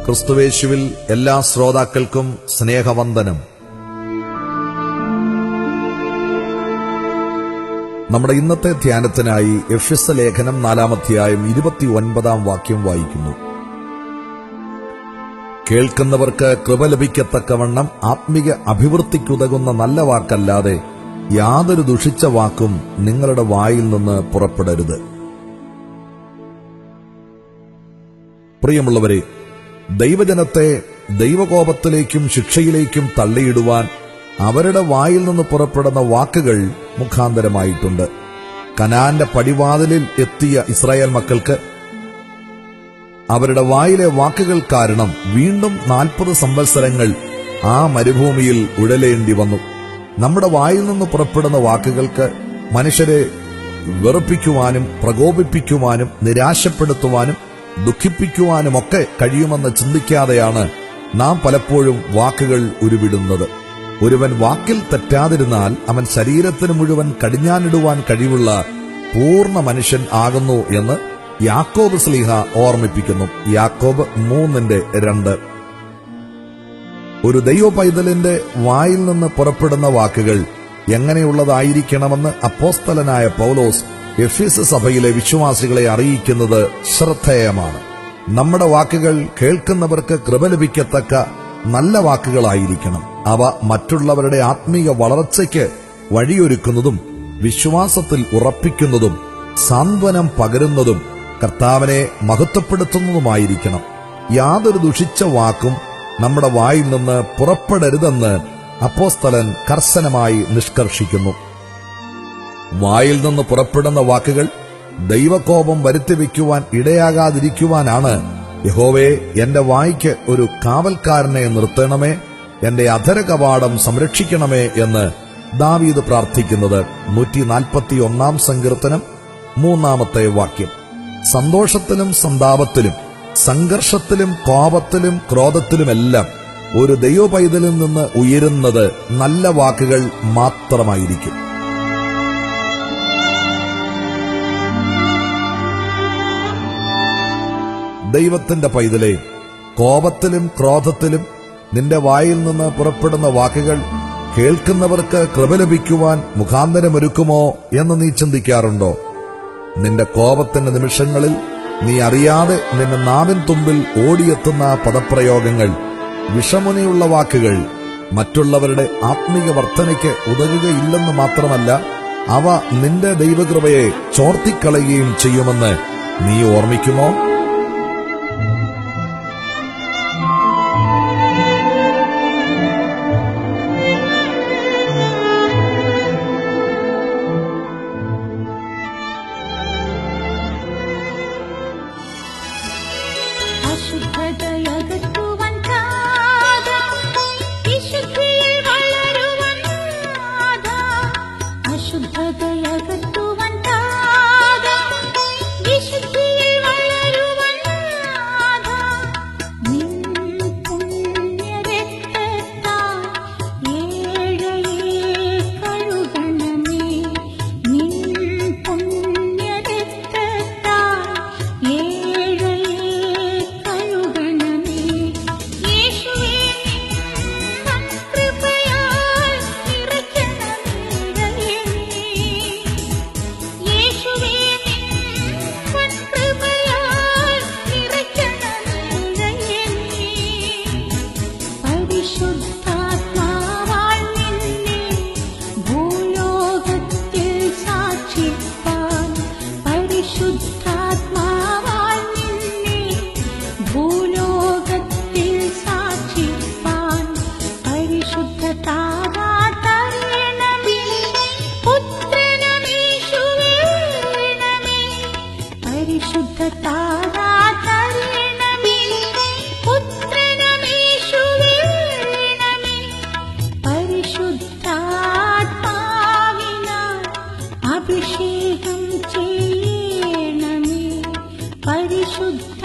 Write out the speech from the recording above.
ക്രിസ്തുവേശുവിൽ എല്ലാ ശ്രോതാക്കൾക്കും സ്നേഹവന്ദനം. നമ്മുടെ ഇന്നത്തെ ധ്യാനത്തിനായി എഫെസ്യ ലേഖനം 4-ാം അധ്യായം 29-ാം വാക്യം വായിക്കുന്നു. കേൾക്കുന്നവർക്ക് കൃപ ലഭിക്കത്തക്കവണ്ണം ആത്മീക അഭിവൃദ്ധിക്കുതകുന്ന നല്ല വാക്കല്ലാതെ യാതൊരു ദുഷിച്ച വാക്കും നിങ്ങളുടെ വായിൽ നിന്ന് പുറപ്പെടരുത്. പ്രിയമുള്ളവരെ, ദൈവജനത്തെ ദൈവകോപത്തിലേക്കും ശിക്ഷയിലേക്കും തള്ളിയിടുവാൻ അവരുടെ വായിൽ നിന്ന് പുറപ്പെടുന്ന വാക്കുകൾ മുഖാന്തരമായിട്ടുണ്ട്. കനാന്റെ പടിവാതിലിൽ എത്തിയ ഇസ്രായേൽ മക്കൾക്ക് അവരുടെ വായിലെ വാക്കുകൾ കാരണം വീണ്ടും 40 സംവത്സരങ്ങൾ ആ മരുഭൂമിയിൽ ഉഴലേണ്ടി വന്നു. നമ്മുടെ വായിൽ നിന്ന് പുറപ്പെടുന്ന വാക്കുകൾക്ക് മനുഷ്യരെ വെറുപ്പിക്കുവാനും പ്രകോപിപ്പിക്കുവാനും നിരാശപ്പെടുത്തുവാനും ദുഃഖിപ്പിക്കുവാനുമൊക്കെ കഴിയുമെന്ന് ചിന്തിക്കാതെയാണ് നാം പലപ്പോഴും വാക്കുകൾ ഉരുവിടുന്നത്. ഒരുവൻ വാക്കിൽ തെറ്റാതിരുന്നാൽ അവൻ ശരീരത്തിന് മുഴുവൻ കടിഞ്ഞാനിടുവാൻ കഴിവുള്ള പൂർണ്ണ മനുഷ്യൻ ആകുന്നു എന്ന് യാക്കോബ് ശ്ലീഹ ഓർമ്മിപ്പിക്കുന്നു. യാക്കോബ് 3:2. ഒരു ദൈവ പൈതലിന്റെ വായിൽ നിന്ന് പുറപ്പെടുന്ന വാക്കുകൾ എങ്ങനെയുള്ളതായിരിക്കണമെന്ന് അപ്പോസ്തലനായ പൗലോസ് എഫെസ്യ സഭയിലെ വിശ്വാസികളെ അറിയിക്കുന്നത് ശ്രദ്ധേയമാണ്. നമ്മുടെ വാക്കുകൾ കേൾക്കുന്നവർക്ക് കൃപ ലഭിക്കത്തക്ക നല്ല വാക്കുകളായിരിക്കണം. അവ മറ്റുള്ളവരുടെ ആത്മീയ വളർച്ചയ്ക്ക് വഴിയൊരുക്കുന്നതും വിശ്വാസത്തിൽ ഉറപ്പിക്കുന്നതും സാന്ത്വനം പകരുന്നതും കർത്താവിനെ മഹത്വപ്പെടുത്തുന്നതുമായിരിക്കണം. യാതൊരു ദുഷിച്ച വാക്കും നമ്മുടെ വായിൽ നിന്ന് പുറപ്പെടരുതെന്ന് അപ്പോസ്തലൻ കർശനമായി നിഷ്കർഷിക്കുന്നു. വായിൽ നിന്ന് പുറപ്പെടുന്ന വാക്കുകൾ ദൈവകോപം വരുത്തിവെക്കുവാൻ ഇടയാകാതിരിക്കുവാനാണ് യഹോവേ, എന്റെ വായ്ക്ക് ഒരു കാവൽക്കാരനെ നിർത്തണമേ, എന്റെ അധര കവാടം സംരക്ഷിക്കണമേ എന്ന് ദാവീദ് പ്രാർത്ഥിക്കുന്നത്. 141-ാം സങ്കീർത്തനം 3-ാമത്തെ വാക്യം. സന്തോഷത്തിലും സന്താപത്തിലും സംഘർഷത്തിലും കോപത്തിലും ക്രോധത്തിലുമെല്ലാം ഒരു ദൈവ പൈതലിൽ നിന്ന് ഉയരുന്നത് നല്ല വാക്കുകൾ മാത്രമായിരിക്കും. ദൈവത്തിന്റെ പൈതലേ, കോപത്തിലും ക്രോധത്തിലും നിന്റെ വായിൽ നിന്ന് പുറപ്പെടുന്ന വാക്കുകൾ കേൾക്കുന്നവർക്ക് കൃപ ലഭിക്കുവാൻ മുഖാന്തരമൊരുക്കുമോ എന്ന് നീ ചിന്തിക്കാറുണ്ടോ? നിന്റെ കോപത്തിന്റെ നിമിഷങ്ങളിൽ നീ അറിയാതെ നിന്റെ നാവിൻ തുമ്പിൽ ഓടിയെത്തുന്ന പദപ്രയോഗങ്ങൾ, വിഷമുനയുള്ള വാക്കുകൾ മറ്റുള്ളവരുടെ ആത്മീക വർധനയ്ക്ക് ഉതകുകയില്ലെന്ന് മാത്രമല്ല, അവ നിന്റെ ദൈവകൃപയെ ചോർത്തിക്കളയുകയും ചെയ്യുമെന്ന് നീ ഓർമ്മിക്കുമോ? അഭിഷേകം ചെയ്യണമേ പരിശുദ്ധ